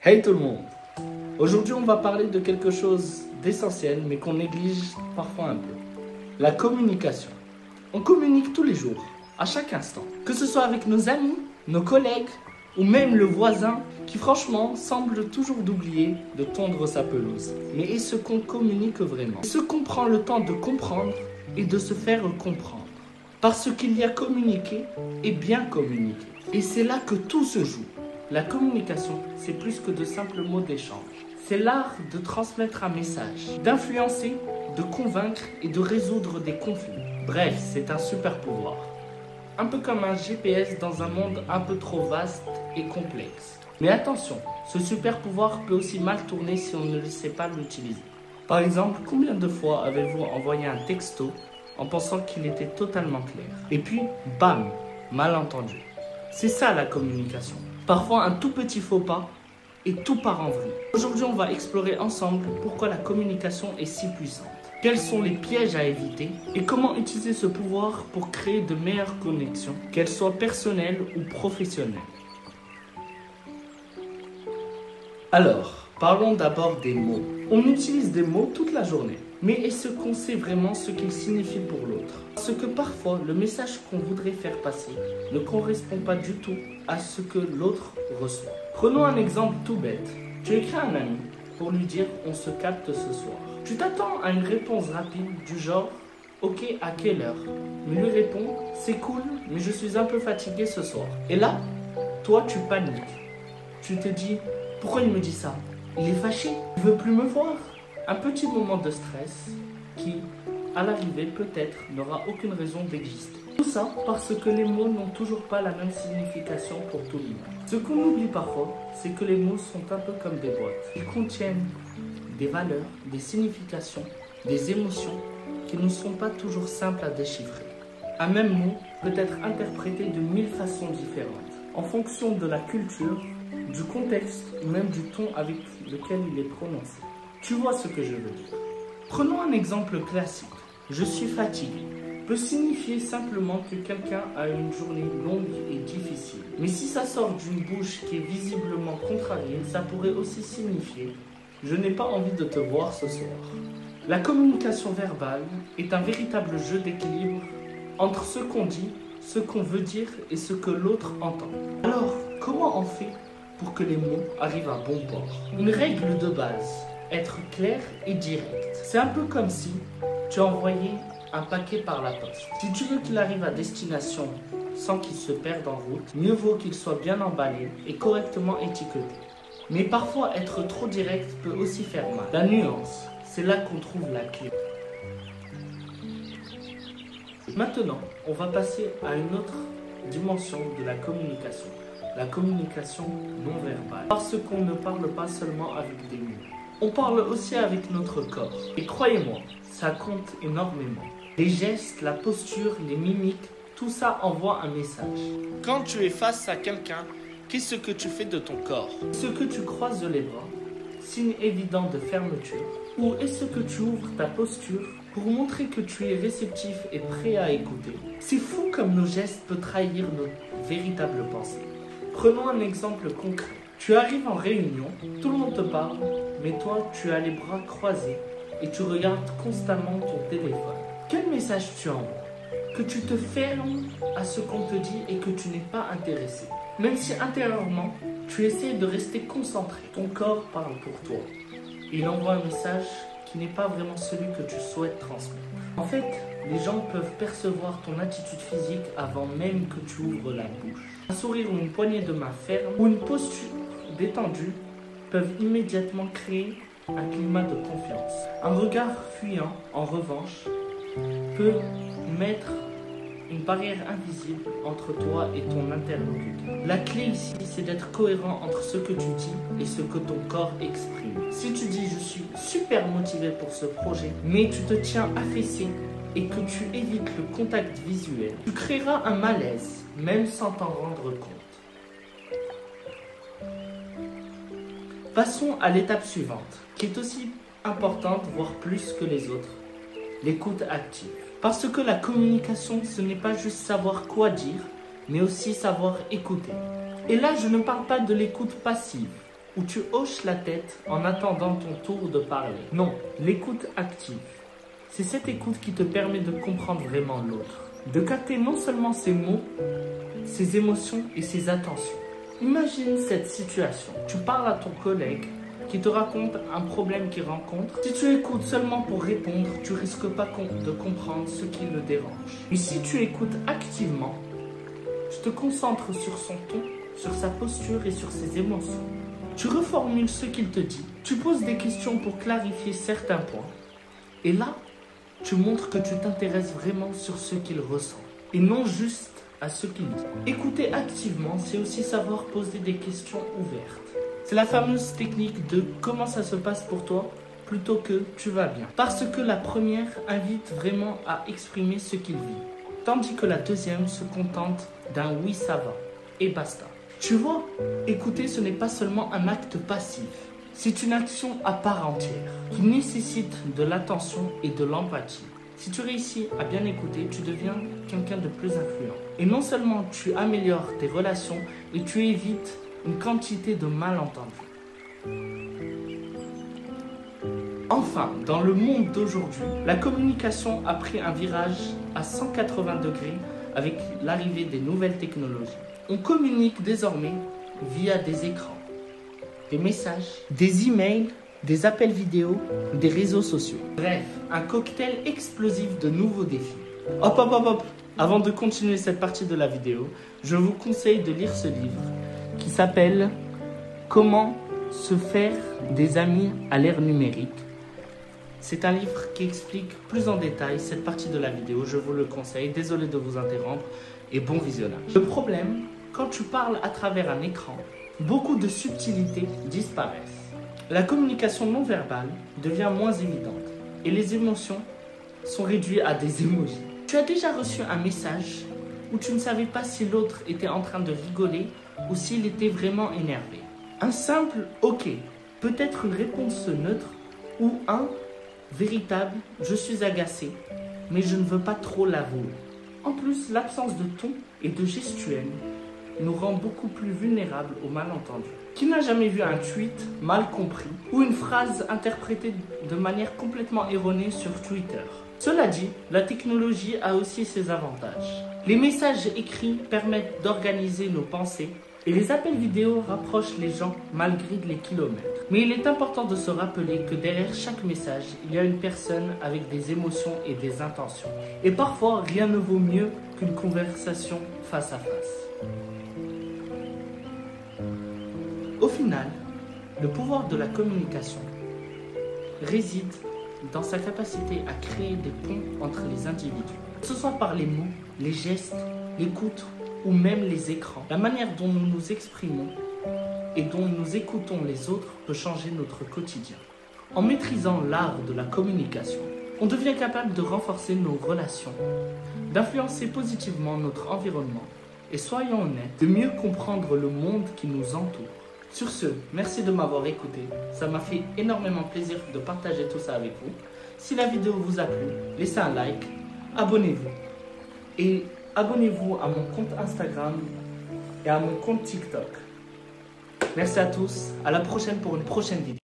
Hey tout le monde! Aujourd'hui on va parler de quelque chose d'essentiel mais qu'on néglige parfois un peu. La communication. On communique tous les jours, à chaque instant. Que ce soit avec nos amis, nos collègues ou même le voisin qui franchement semble toujours d'oublier de tondre sa pelouse. Mais est-ce qu'on communique vraiment? Est-ce qu'on prend le temps de comprendre et de se faire comprendre? Parce qu'il y a communiquer et bien communiquer. Et c'est là que tout se joue. La communication, c'est plus que de simples mots d'échange. C'est l'art de transmettre un message, d'influencer, de convaincre et de résoudre des conflits. Bref, c'est un super pouvoir. Un peu comme un GPS dans un monde un peu trop vaste et complexe. Mais attention, ce super pouvoir peut aussi mal tourner si on ne sait pas l'utiliser. Par exemple, combien de fois avez-vous envoyé un texto en pensant qu'il était totalement clair? Et puis, bam, malentendu. C'est ça la communication. Parfois un tout petit faux pas et tout part en vrille. Aujourd'hui, on va explorer ensemble pourquoi la communication est si puissante. Quels sont les pièges à éviter et comment utiliser ce pouvoir pour créer de meilleures connexions, qu'elles soient personnelles ou professionnelles. Alors, parlons d'abord des mots. On utilise des mots toute la journée, mais est-ce qu'on sait vraiment ce qu'ils signifient pour l'autre? Parce que parfois, le message qu'on voudrait faire passer ne correspond pas du tout à ce que l'autre reçoit. Prenons un exemple tout bête. Tu écris à un ami pour lui dire « on se capte ce soir ». Tu t'attends à une réponse rapide du genre « ok, à quelle heure ?» Mais lui répond « c'est cool, mais je suis un peu fatigué ce soir ». Et là, toi tu paniques. Tu te dis « pourquoi il me dit ça? Il est fâché, il veut plus me voir ». Un petit moment de stress qui, à l'arrivée, peut-être n'aura aucune raison d'exister. Tout ça parce que les mots n'ont toujours pas la même signification pour tout le monde. Ce qu'on oublie parfois, c'est que les mots sont un peu comme des boîtes. Ils contiennent des valeurs, des significations, des émotions qui ne sont pas toujours simples à déchiffrer. Un même mot peut être interprété de 1000 façons différentes, en fonction de la culture, du contexte ou même du ton avec lequel il est prononcé. Tu vois ce que je veux dire. Prenons un exemple classique. Je suis fatigué peut signifier simplement que quelqu'un a une journée longue et difficile. Mais si ça sort d'une bouche qui est visiblement contrariée, ça pourrait aussi signifier je n'ai pas envie de te voir ce soir. La communication verbale est un véritable jeu d'équilibre entre ce qu'on dit, ce qu'on veut dire et ce que l'autre entend. Alors, comment on fait pour que les mots arrivent à bon port? Une règle de base. Être clair et direct. C'est un peu comme si tu envoyais un paquet par la poste. Si tu veux qu'il arrive à destination sans qu'il se perde en route, mieux vaut qu'il soit bien emballé et correctement étiqueté. Mais parfois, être trop direct peut aussi faire mal. La nuance, c'est là qu'on trouve la clé. Maintenant, on va passer à une autre dimension de la communication non verbale. Parce qu'on ne parle pas seulement avec des mots. On parle aussi avec notre corps. Et croyez-moi, ça compte énormément. Les gestes, la posture, les mimiques, tout ça envoie un message. Quand tu es face à quelqu'un, qu'est-ce que tu fais de ton corps? Est-ce que tu croises les bras, signe évident de fermeture? Ou est-ce que tu ouvres ta posture pour montrer que tu es réceptif et prêt à écouter? C'est fou comme nos gestes peuvent trahir nos véritables pensées. Prenons un exemple concret. Tu arrives en réunion, tout le monde te parle, mais toi, tu as les bras croisés et tu regardes constamment ton téléphone. Quel message tu envoies? Que tu te fermes à ce qu'on te dit et que tu n'es pas intéressé. Même si intérieurement, tu essaies de rester concentré. Ton corps parle pour toi. Il envoie un message qui n'est pas vraiment celui que tu souhaites transmettre. En fait, les gens peuvent percevoir ton attitude physique avant même que tu ouvres la bouche. Un sourire ou une poignée de main ferme ou une posture détendue peuvent immédiatement créer un climat de confiance. Un regard fuyant, en revanche, peut mettre une barrière invisible entre toi et ton interlocuteur. La clé ici, c'est d'être cohérent entre ce que tu dis et ce que ton corps exprime. Si tu dis « je suis super motivé pour ce projet », mais tu te tiens affaissé et que tu évites le contact visuel, tu créeras un malaise, même sans t'en rendre compte. Passons à l'étape suivante, qui est aussi importante, voire plus que les autres, l'écoute active. Parce que la communication, ce n'est pas juste savoir quoi dire, mais aussi savoir écouter. Et là, je ne parle pas de l'écoute passive, où tu hoches la tête en attendant ton tour de parler. Non, l'écoute active. C'est cette écoute qui te permet de comprendre vraiment l'autre, de capter non seulement ses mots, ses émotions et ses attentions. Imagine cette situation. Tu parles à ton collègue qui te raconte un problème qu'il rencontre. Si tu écoutes seulement pour répondre, tu risques pas de comprendre ce qui le dérange. Mais si tu écoutes activement, tu te concentres sur son ton, sur sa posture et sur ses émotions. Tu reformules ce qu'il te dit. Tu poses des questions pour clarifier certains points. Et là, tu montres que tu t'intéresses vraiment sur ce qu'il ressent et non juste à ce qu'il dit. Écouter activement, c'est aussi savoir poser des questions ouvertes. C'est la fameuse technique de comment ça se passe pour toi plutôt que tu vas bien. Parce que la première invite vraiment à exprimer ce qu'il vit, tandis que la deuxième se contente d'un oui ça va et basta. Tu vois, écouter ce n'est pas seulement un acte passif, c'est une action à part entière qui nécessite de l'attention et de l'empathie. Si tu réussis à bien écouter, tu deviens quelqu'un de plus influent. Et non seulement tu améliores tes relations, mais tu évites une quantité de malentendus. Enfin, dans le monde d'aujourd'hui, la communication a pris un virage à 180 degrés avec l'arrivée des nouvelles technologies. On communique désormais via des écrans, des messages, des emails, des appels vidéo, des réseaux sociaux. Bref, un cocktail explosif de nouveaux défis. Hop, hop, hop, hop. Avant de continuer cette partie de la vidéo, je vous conseille de lire ce livre qui s'appelle « Comment se faire des amis à l'ère numérique ». C'est un livre qui explique plus en détail cette partie de la vidéo. Je vous le conseille. Désolé de vous interrompre et bon visionnage. Le problème, quand tu parles à travers un écran, beaucoup de subtilités disparaissent. La communication non verbale devient moins évidente et les émotions sont réduites à des emojis. Tu as déjà reçu un message où tu ne savais pas si l'autre était en train de rigoler ou s'il était vraiment énervé. Un simple « ok » peut être une réponse neutre ou un véritable « je suis agacé, mais je ne veux pas trop l'avouer ». En plus, l'absence de ton et de gestuelle nous rend beaucoup plus vulnérables aux malentendus. Qui n'a jamais vu un tweet mal compris ou une phrase interprétée de manière complètement erronée sur Twitter? Cela dit, la technologie a aussi ses avantages. Les messages écrits permettent d'organiser nos pensées et les appels vidéo rapprochent les gens malgré les kilomètres. Mais il est important de se rappeler que derrière chaque message, il y a une personne avec des émotions et des intentions. Et parfois, rien ne vaut mieux qu'une conversation face à face. Au final, le pouvoir de la communication réside dans sa capacité à créer des ponts entre les individus. Que ce soit par les mots, les gestes, l'écoute ou même les écrans. La manière dont nous nous exprimons et dont nous écoutons les autres peut changer notre quotidien. En maîtrisant l'art de la communication, on devient capable de renforcer nos relations, d'influencer positivement notre environnement et, soyons honnêtes, de mieux comprendre le monde qui nous entoure. Sur ce, merci de m'avoir écouté. Ça m'a fait énormément plaisir de partager tout ça avec vous. Si la vidéo vous a plu, laissez un like, abonnez-vous. Et abonnez-vous à mon compte Instagram et à mon compte TikTok. Merci à tous. À la prochaine pour une prochaine vidéo.